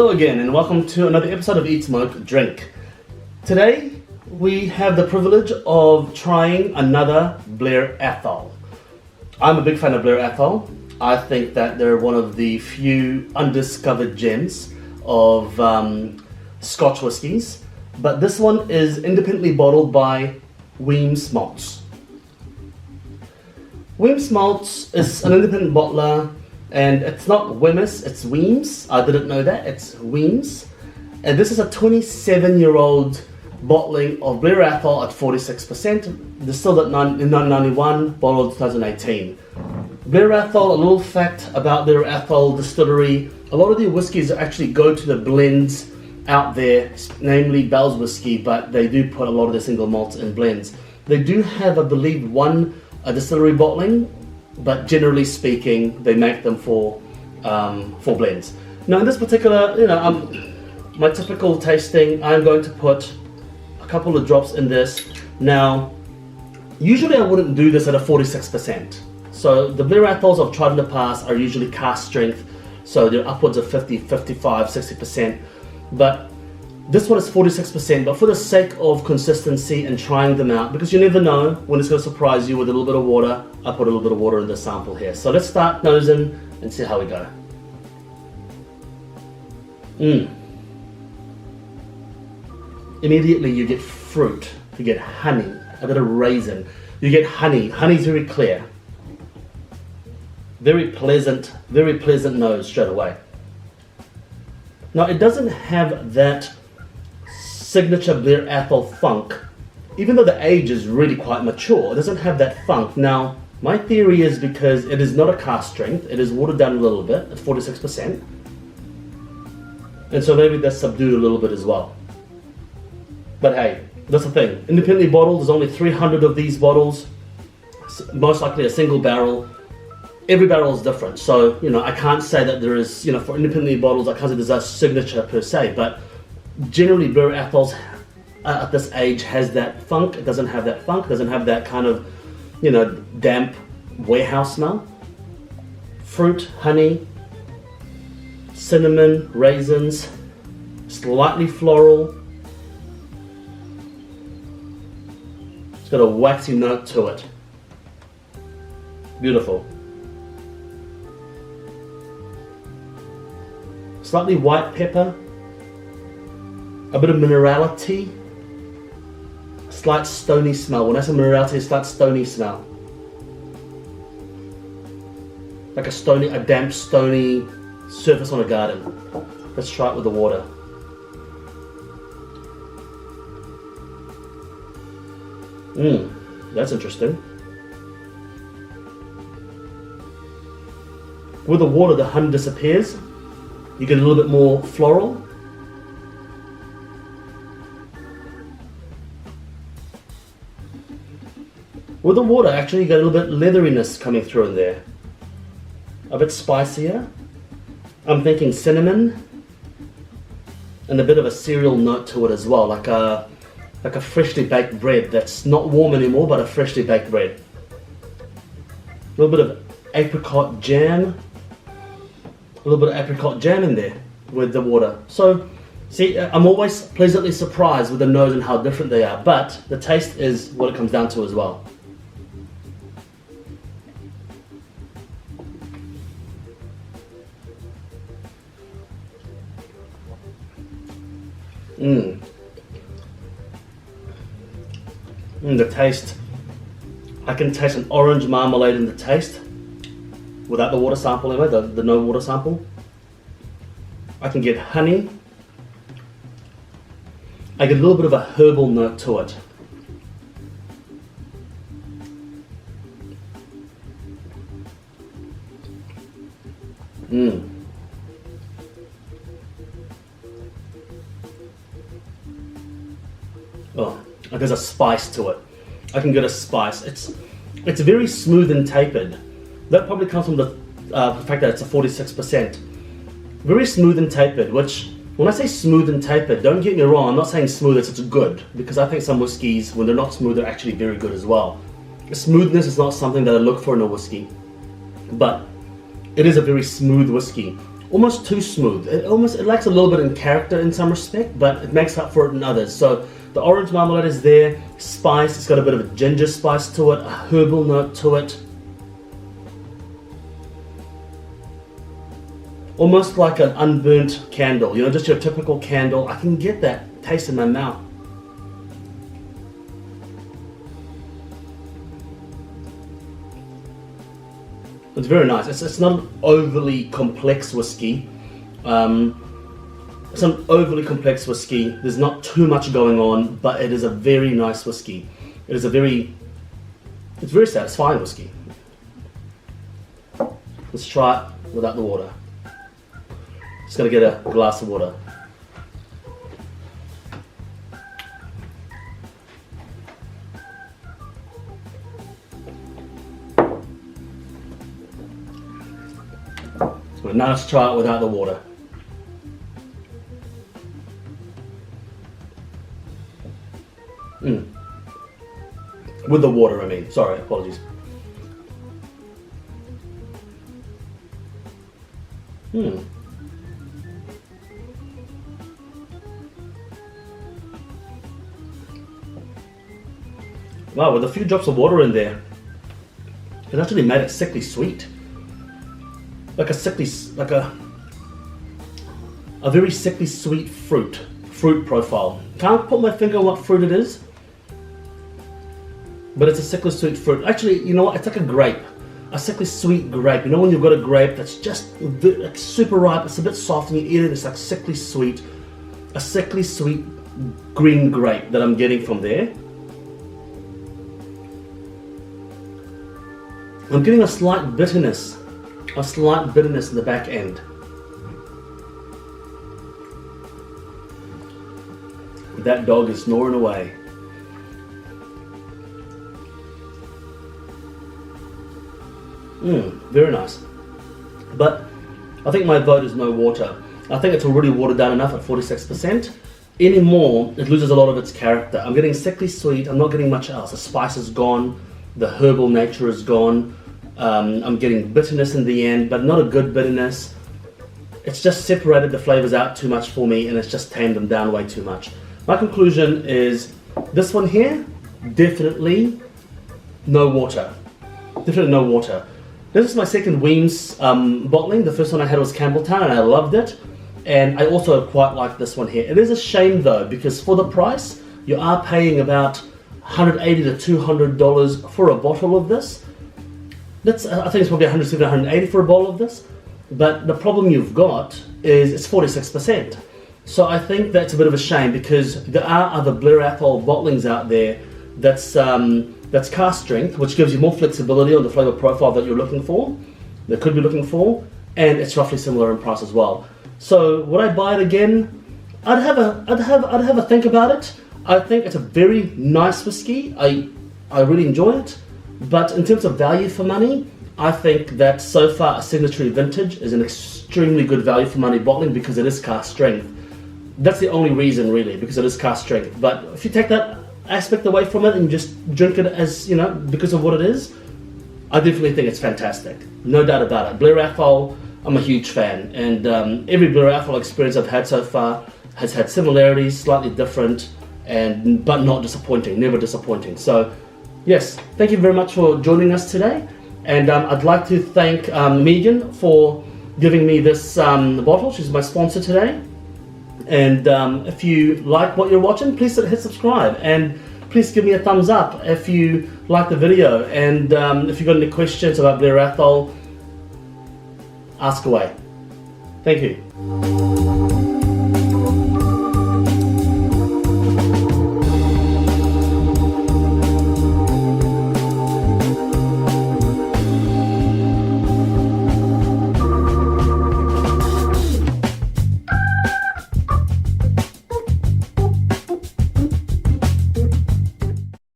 Hello again and welcome to another episode of Eat, Smoke, Drink. Today we have the privilege of trying another Blair Athol. I'm a big fan of Blair Athol. I think that they're one of the few undiscovered gems of Scotch whiskies, but this one is independently bottled by Wemyss Malt. Wemyss Malt is an independent bottler. And it's not Wemyss, it's Wemyss. I didn't know that, it's Wemyss. And this is a 27-year-old bottling of Blair Athol at 46%, distilled at 1991, bottled 2018. Blair Athol, a little fact about Blair Athol distillery, a lot of their whiskies actually go to the blends out there, namely Bell's whiskey, but they do put a lot of their single malts in blends. They do have, I believe, one distillery bottling, but generally speaking, they make them for blends. Now, in this particular, my typical tasting, I'm going to put a couple of drops in this. Now, usually I wouldn't do this at a 46%. So the Blair Athols I've tried in the past are usually cask strength, so they're upwards of 50, 55, 60%. But this one is 46%, but for the sake of consistency and trying them out, because you never know when it's going to surprise you with a little bit of water, I put a little bit of water in the sample here. So let's start nosing and see how we go. Immediately you get fruit, you get honey, a bit of raisin, you get honey. Honey's very clear. Very pleasant nose straight away. Now it doesn't have that signature Blair Athol funk, even though the age is really quite mature. It doesn't have that funk. Now, my theory is because it is not a cask strength, it is watered down a little bit at 46%, and so maybe that's subdued a little bit as well. But hey, that's the thing. Independently bottled, there's only 300 of these bottles, most likely a single barrel. Every barrel is different, so I can't say that there is, for independently bottles, I can't say there's a signature per se, but generally Blair Athol's at this age has that funk. It doesn't have that funk, doesn't have that kind of damp warehouse smell. Fruit, honey, cinnamon, raisins, slightly floral. It's got a waxy note to it. Beautiful. Slightly white pepper. A bit of minerality, slight stony smell. When I say minerality, a slight stony smell. Like a damp stony surface on a garden. Let's try it with the water. That's interesting. With the water, the honey disappears. You get a little bit more floral. With the water, actually, you get a little bit leatheriness coming through in there. A bit spicier. I'm thinking cinnamon. And a bit of a cereal note to it as well, like a freshly baked bread that's not warm anymore, but a freshly baked bread. A little bit of apricot jam. A little bit of apricot jam in there with the water. So, see, I'm always pleasantly surprised with the nose and how different they are, but the taste is what it comes down to as well. The taste, I can taste an orange marmalade in the taste without the water sample anyway, the no water sample. I can get honey. I get a little bit of a herbal note to it. Oh, there's a spice to it. I can get a spice. It's very smooth and tapered. That probably comes from the fact that it's a 46%. Very smooth and tapered, which, when I say smooth and tapered, don't get me wrong, I'm not saying smooth as it's good, because I think some whiskies, when they're not smooth, they're actually very good as well. Smoothness is not something that I look for in a whiskey, but it is a very smooth whiskey. almost too smooth. It lacks a little bit in character in some respect, but it makes up for it in others. So the orange marmalade is there, spice, it's got a bit of a ginger spice to it, a herbal note to it. Almost like an unburnt candle, you know, just your typical candle. I can get that taste in my mouth. It's very nice. It's not an overly complex whiskey. It's an overly complex whiskey. There's not too much going on, but it is a very nice whiskey. It's very satisfying whiskey. Let's try it without the water. Just gonna get a glass of water. Now let's try it without the water. With the water, I mean. Sorry, apologies. Wow, with a few drops of water in there, it actually made it sickly sweet. Like a very sickly sweet fruit profile. Can't put my finger on what fruit it is, but it's a sickly sweet fruit. Actually, you know what? It's like a grape, a sickly sweet grape. You know when you've got a grape that's just like super ripe, it's a bit soft, and you eat it, it's like sickly sweet, a sickly sweet green grape that I'm getting from there. I'm getting a slight bitterness in the back end. That dog is snoring away. Very nice. But I think my vote is no water. I think it's already watered down enough at 46%. Any more, it loses a lot of its character. I'm getting sickly sweet, I'm not getting much else. The spice is gone, the herbal nature is gone. I'm getting bitterness in the end, but not a good bitterness. It's just separated the flavors out too much for me, and it's just tamed them down way too much. My conclusion is this one here, definitely no water. Definitely no water. This is my second Wemyss bottling. The first one I had was Campbelltown, and I loved it. And I also quite like this one here. It is a shame though, because for the price, you are paying about $180 to $200 for a bottle of this. I think it's probably $170, $180 for a bottle of this. But the problem you've got is it's 46%. So I think that's a bit of a shame, because there are other Blair Athol bottlings out there that's cask strength, which gives you more flexibility on the flavor profile that you're looking for, that could be looking for, and it's roughly similar in price as well. So would I buy it again? I'd have a think about it. I think it's a very nice whiskey. I really enjoy it. But in terms of value for money, I think that so far a Signatory Vintage is an extremely good value for money bottling, because it is cask strength. That's the only reason really, because it is cask strength. But if you take that aspect away from it and you just drink it as, you know, because of what it is, I definitely think it's fantastic. No doubt about it. Blair Athol, I'm a huge fan. And every Blair Athol experience I've had so far has had similarities, slightly different, but not disappointing, never disappointing. So yes, thank you very much for joining us today, and I'd like to thank Megan for giving me this bottle. She's my sponsor today, and if you like what you're watching, please hit subscribe, and please give me a thumbs up if you like the video, and if you've got any questions about Blair Athol, ask away. Thank you.